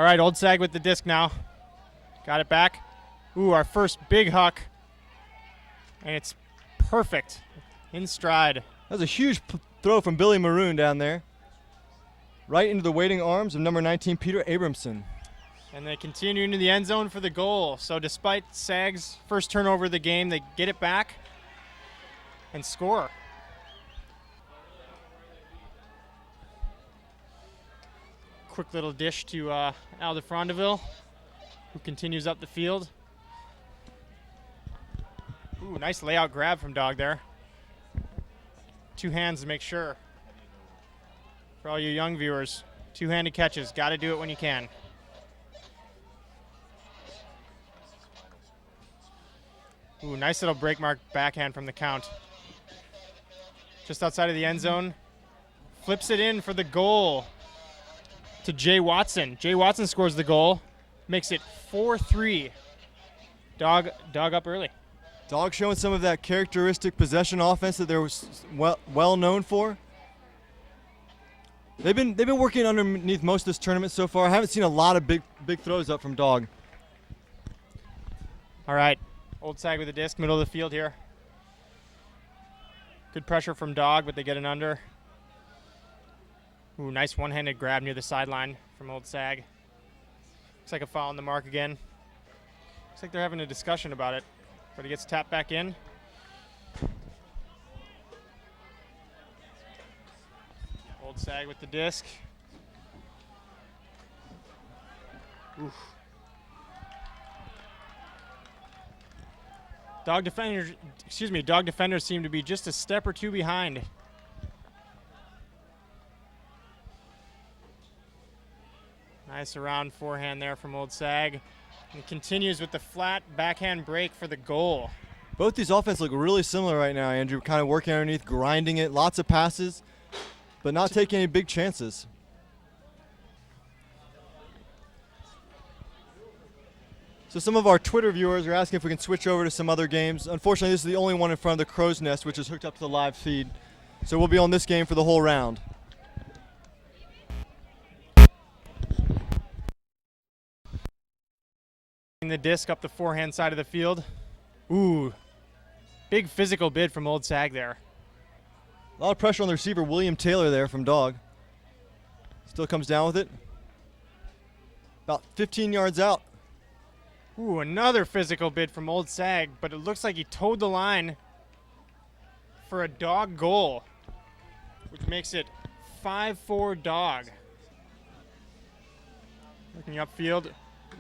All right, Old Sag with the disc now. Got it back. Ooh, our first big huck. And it's perfect. In stride. That was a huge throw from Billy Maroon down there. Right into the waiting arms of number 19, Peter Abramson. And they continue into the end zone for the goal. So despite Sag's first turnover of the game, they get it back and score. Quick little dish to Al DeFrondeville, who continues up the field. Ooh, nice layout grab from Dog there. Two hands to make sure. For all you young viewers, two-handed catches. Got to do it when you can. Ooh, nice little break mark backhand from the count. Just outside of the end zone. Flips it in for the goal to Jay Watson. Jay Watson scores the goal. Makes it 4-3. Dog up early. Dog showing some of that characteristic possession offense that they're well known for. They've been working underneath most of this tournament so far. I haven't seen a lot of big throws up from Dog. All right, Old Sag with the disc, middle of the field here. Good pressure from Dog, but they get an under. Ooh, nice one-handed grab near the sideline from Old Sag. Looks like a foul on the mark again. Looks like they're having a discussion about it, but he gets tapped back in. Old Sag with the disc. Oof. Dog defenders seem to be just a step or two behind. Nice around forehand there from Old Sag. And continues with the flat backhand break for the goal. Both these offenses look really similar right now, Andrew. Kind of working underneath, grinding it, lots of passes, but not taking any big chances. So some of our Twitter viewers are asking if we can switch over to some other games. Unfortunately, this is the only one in front of the Crow's Nest, which is hooked up to the live feed. So we'll be on this game for the whole round. The disc up the forehand side of the field. Ooh, big physical bid from Old Sag there. A lot of pressure on the receiver, William Taylor there from Dog. Still comes down with it. About 15 yards out. Ooh, another physical bid from Old Sag, but it looks like he towed the line for a Dog goal, which makes it 5-4 Dog. Looking upfield.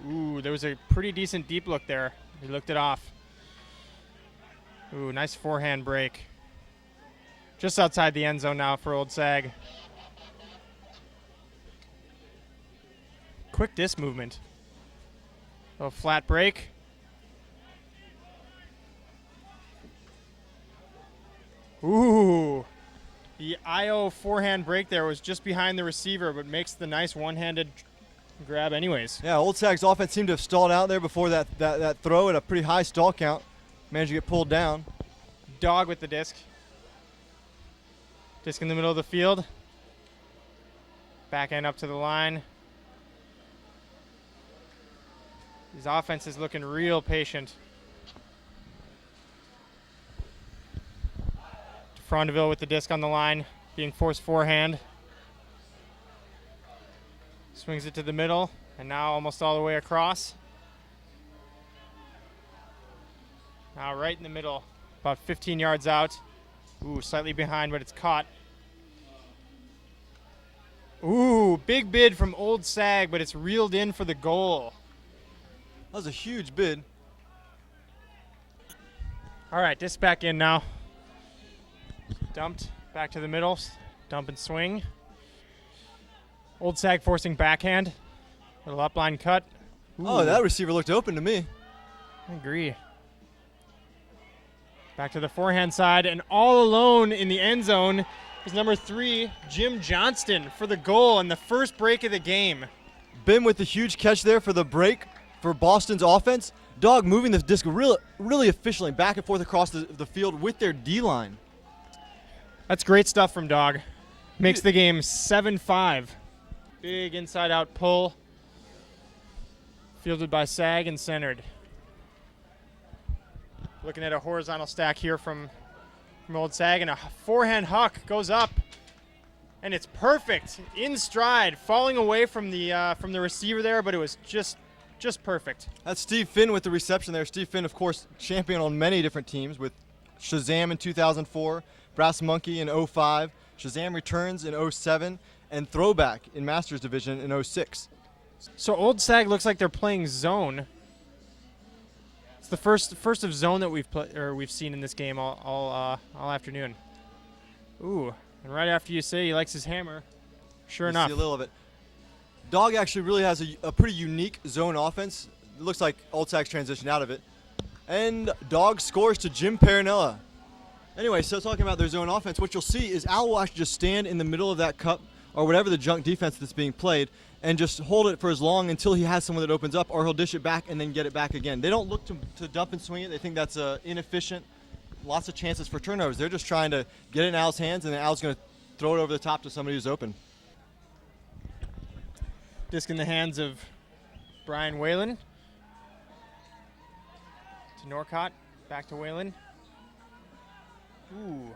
Ooh, there was a pretty decent deep look there. He looked it off. Ooh, nice forehand break. Just outside the end zone now for Old Sag. Quick disc movement. A flat break. Ooh. The IO forehand break there was just behind the receiver, but makes the nice one-handed grab anyways. Yeah, Old Sag's offense seemed to have stalled out there before that throw at a pretty high stall count. Managed to get pulled down. Dog with the disc. Disc in the middle of the field. Back end up to the line. His offense is looking real patient. Frondeville with the disc on the line, being forced forehand. Swings it to the middle, and now almost all the way across. Now right in the middle, about 15 yards out. Ooh, slightly behind, but it's caught. Ooh, big bid from Old Sag, but it's reeled in for the goal. That was a huge bid. All right, disc back in now. Dumped back to the middle. Dump and swing. Old Sag forcing backhand. Little upline cut. Ooh. Oh, that receiver looked open to me. I agree. Back to the forehand side, and all alone in the end zone is number 3, Jim Johnston, for the goal and the first break of the game. Ben with the huge catch there for the break for Boston's offense. Dog moving the disc really efficiently back and forth across the field with their D-line. That's great stuff from Dog. Makes the game 7-5. Big inside-out pull. Fielded by Sag and centered. Looking at a horizontal stack here from Old Sag, and a forehand huck goes up, and it's perfect in stride, falling away from the receiver there, but it was just perfect. That's Steve Finn with the reception there. Steve Finn, of course, champion on many different teams with Shazam in 2004, Brass Monkey in 05, Shazam Returns in 07, and Throwback in Masters Division in 06. So Old Sag looks like they're playing zone. It's the first of zone that we've seen in this game all afternoon. Ooh, and right after you say he likes his hammer, sure enough. See a little of it. Dog actually really has a pretty unique zone offense. It looks like Old Sag's transitioned out of it. And Dog scores to Jim Parinella. Anyway, so talking about their zone offense, what you'll see is Al will actually just stand in the middle of that cup or whatever the junk defense that's being played and just hold it for as long until he has someone that opens up, or he'll dish it back and then get it back again. They don't look to dump and swing it. They think that's inefficient. Lots of chances for turnovers. They're just trying to get it in Al's hands, and then Al's going to throw it over the top to somebody who's open. Disc in the hands of Brian Whalen. To Norcott, back to Whalen. Ooh,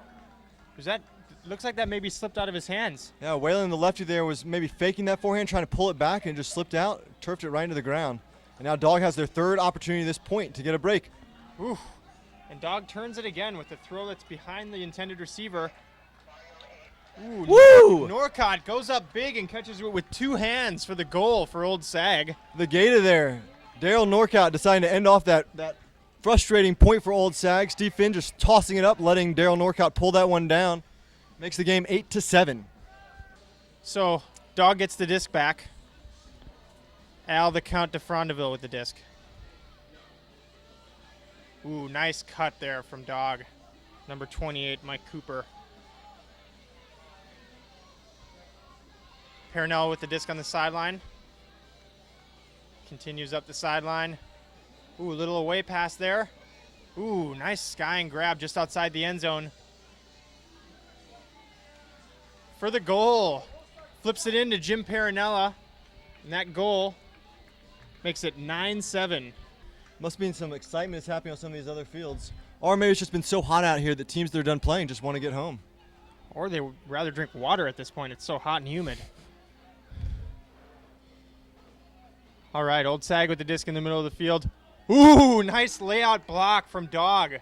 looks like that maybe slipped out of his hands. Yeah, Whalen, the lefty there, was maybe faking that forehand, trying to pull it back, and just slipped out, turfed it right into the ground. And now Dog has their third opportunity at this point to get a break. Ooh, and Dog turns it again with the throw that's behind the intended receiver. Ooh, Woo! Norcott goes up big and catches it with two hands for the goal for Old Sag. The gator there. Daryl Norcott deciding to end off that frustrating point for Old Sag. Steve Finn just tossing it up, letting Daryl Norcott pull that one down. Makes the game 8-7. So Dog gets the disc back. Al the Count de Frondeville with the disc. Ooh, nice cut there from Dog. Number 28, Mike Cooper. Parinella with the disc on the sideline. Continues up the sideline. Ooh, a little away pass there. Ooh, nice skying grab just outside the end zone. For the goal. Flips it into Jim Parinella. And that goal makes it 9-7. Must be some excitement that's happening on some of these other fields. Or maybe it's just been so hot out here that teams that are done playing just want to get home. Or they would rather drink water at this point. It's so hot and humid. All right, Old Sag with the disc in the middle of the field. Ooh, nice layout block from Dog.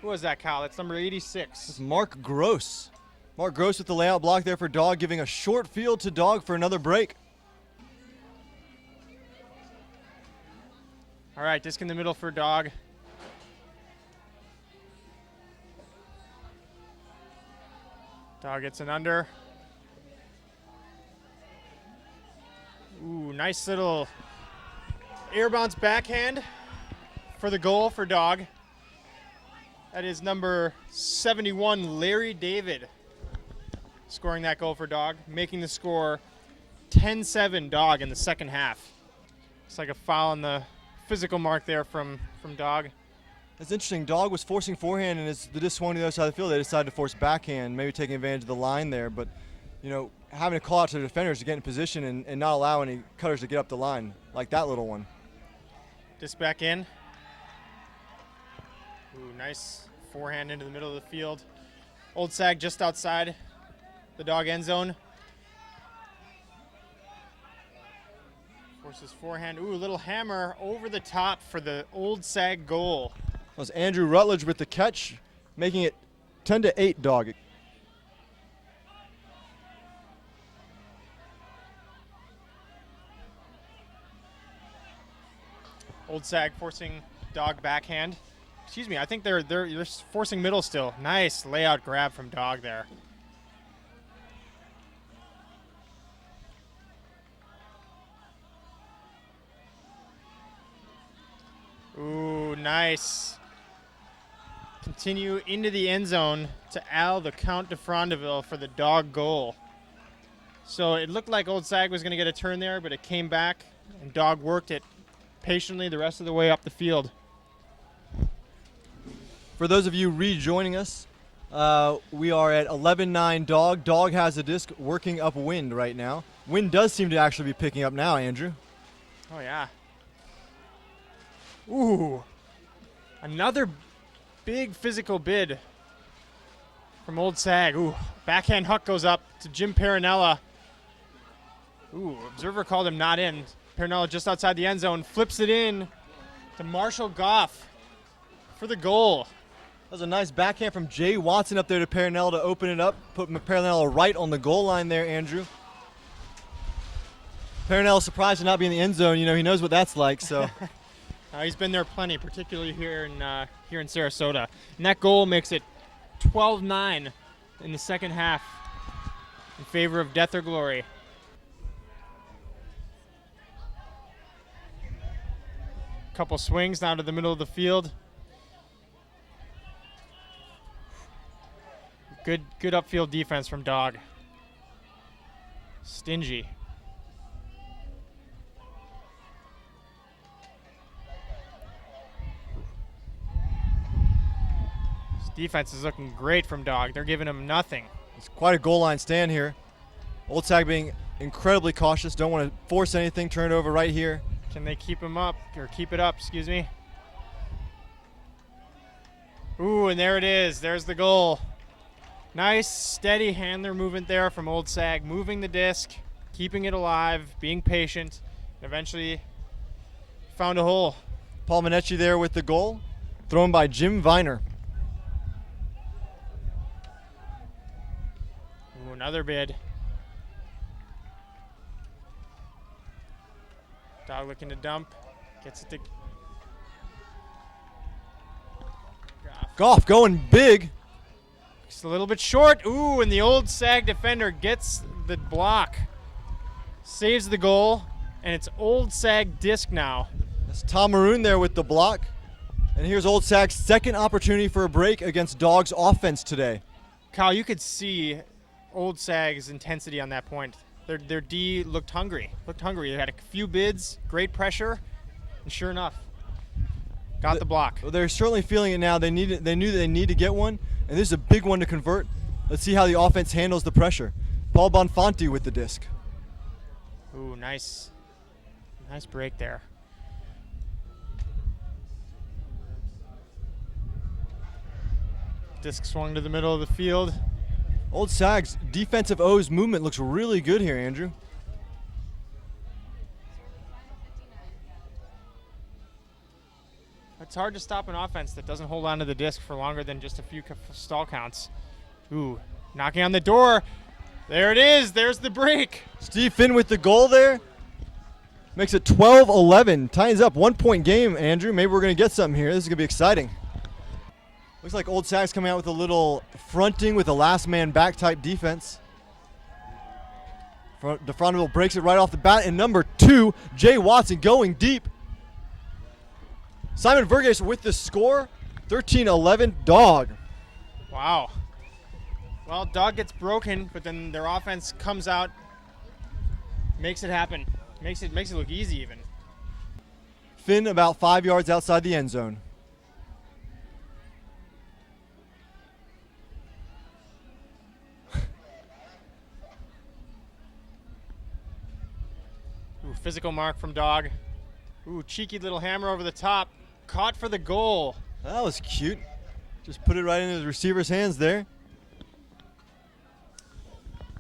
Who was that, Kyle? That's number 86. It's Mark Gross. Mark Gross with the layout block there for Dog, giving a short field to Dog for another break. All right, disc in the middle for Dog. Dog gets an under. Ooh, nice little air bounce backhand for the goal for Dog. That is number 71, Larry David, scoring that goal for Dog, making the score 10-7 Dog in the second half. Looks like a foul on the physical mark there from Dog. That's interesting. Dog was forcing forehand, and as the disc swung to the other side of the field, they decided to force backhand, maybe taking advantage of the line there. But, you know, having to call out to the defenders to get in position and not allow any cutters to get up the line, like that little one. Disc back in. Ooh, nice forehand into the middle of the field. Old Sag just outside the Dog end zone. Forces forehand. Ooh, a little hammer over the top for the Old Sag goal. That was Andrew Rutledge with the catch, making it 10-8 Dog. Old Sag forcing Dog backhand. Excuse me, I think they're forcing middle still. Nice layout grab from Dog there. Ooh, nice. Continue into the end zone to Al the Count de Frondeville for the Dog goal. So it looked like Old Sag was going to get a turn there, but it came back, and Dog worked it patiently the rest of the way up the field. For those of you rejoining us, we are at 11-9 Dog. Dog has a disc working upwind right now. Wind does seem to actually be picking up now, Andrew. Oh, yeah. Ooh. Another big physical bid from Old Sag. Ooh. Backhand hook goes up to Jim Perinella. Ooh. Observer called him not in. Perinella just outside the end zone. Flips it in to Marshall Goff for the goal. That was a nice backhand from Jay Watson up there to Perinella to open it up. Put Perinella right on the goal line there, Andrew. Perinella surprised to not be in the end zone. You know, he knows what that's like, so. He's been there plenty, particularly here in Sarasota. And that goal makes it 12-9 in the second half in favor of Death or Glory. Couple swings down to the middle of the field. Good upfield defense from Dog. Stingy. This defense is looking great from Dog. They're giving him nothing. It's quite a goal line stand here. Old Sag being incredibly cautious. Don't want to force anything. Turn it over right here. Can they keep him up, or keep it up, excuse me? Ooh, and there it is. There's the goal. Nice, steady handler movement there from Old Sag, moving the disc, keeping it alive, being patient, and eventually found a hole. Paul Minetti there with the goal, thrown by Jim Viner. Ooh, another bid. Dog looking to dump, gets it to Goff going big. Just a little bit short. Ooh, and the Old Sag defender gets the block. Saves the goal, and it's Old Sag disc now. That's Tom Maroon there with the block. And here's Old Sag's second opportunity for a break against Dog's offense today. Kyle, you could see Old Sag's intensity on that point. Their D looked hungry. They had a few bids, great pressure, and sure enough, got the block. Well, they're certainly feeling it now. They knew they need to get one, and this is a big one to convert. Let's see how the offense handles the pressure. Paul Bonfanti with the disc. Ooh, nice break there. Disc swung to the middle of the field. Old Sag's defensive O's movement looks really good here, Andrew. It's hard to stop an offense that doesn't hold on to the disc for longer than just a few stall counts. Ooh, knocking on the door. There it is. There's the break. Steve Finn with the goal there. Makes it 12-11. Ties up 1 point game, Andrew. Maybe we're going to get something here. This is going to be exciting. Looks like Old Sag's coming out with a little fronting with a last man back type defense. DeFrontoville breaks it right off the bat. And number 2, Jay Watson going deep. Simon Verges with the score. 13-11 Dog. Wow. Well, Dog gets broken, but then their offense comes out, makes it happen. Makes it look easy even. Finn about 5 yards outside the end zone. Ooh, physical mark from Dog. Ooh, cheeky little hammer over the top. Caught for the goal. That was cute. Just put it right into the receiver's hands there.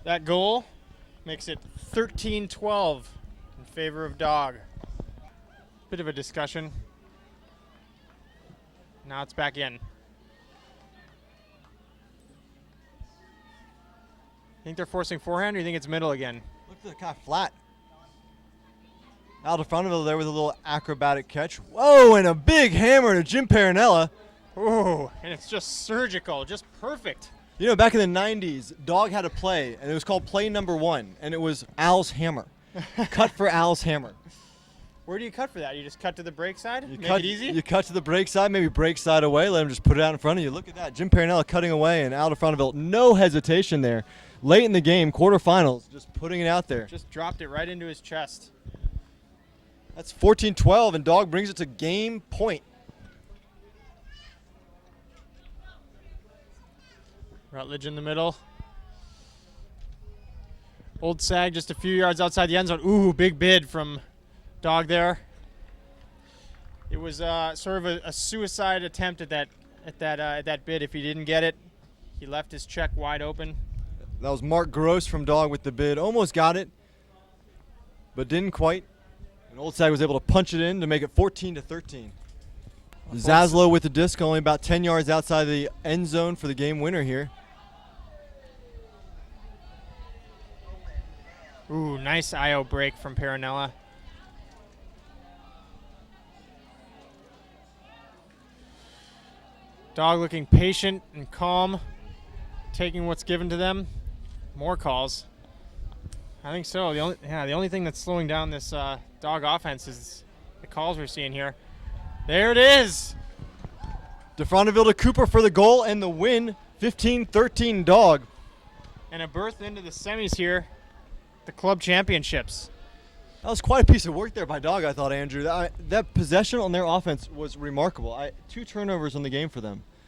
That goal makes it 13-12 in favor of Dog. Bit of a discussion. Now it's back in. Think they're forcing forehand, or you think it's middle again? Looks kind of flat. Out of front of it there with a little acrobatic catch. Whoa, and a big hammer to Jim Perinella. Ooh, and it's just surgical, just perfect. You know, back in the 90s, Dog had a play, and it was called play number 1, and it was Al's hammer. Cut for Al's hammer. Where do you cut for that? You just cut to the break side? Make cut, it easy? You cut to the break side, maybe break side away, let him just put it out in front of you. Look at that, Jim Perinella cutting away, and out of front of it. No hesitation there. Late in the game, quarterfinals, just putting it out there. Just dropped it right into his chest. That's 14-12, and Dog brings it to game point. Rutledge in the middle. Old Sag just a few yards outside the end zone. Ooh, big bid from Dog there. It was sort of a suicide attempt at that bid. If he didn't get it, he left his check wide open. That was Mark Gross from Dog with the bid. Almost got it, but didn't quite. And Old Sag was able to punch it in to make it 14-13. Zaslow with the disc, only about 10 yards outside the end zone for the game winner here. Ooh, nice IO break from Peronella. Dog looking patient and calm, taking what's given to them. More calls. I think so. The only thing that's slowing down this Dog offense is the calls we're seeing here. There it is. DeFrondeville to Cooper for the goal and the win. 15-13 Dog. And a berth into the semis here, the club championships. That was quite a piece of work there by Dog, I thought, Andrew. That possession on their offense was remarkable. 2 turnovers in the game for them.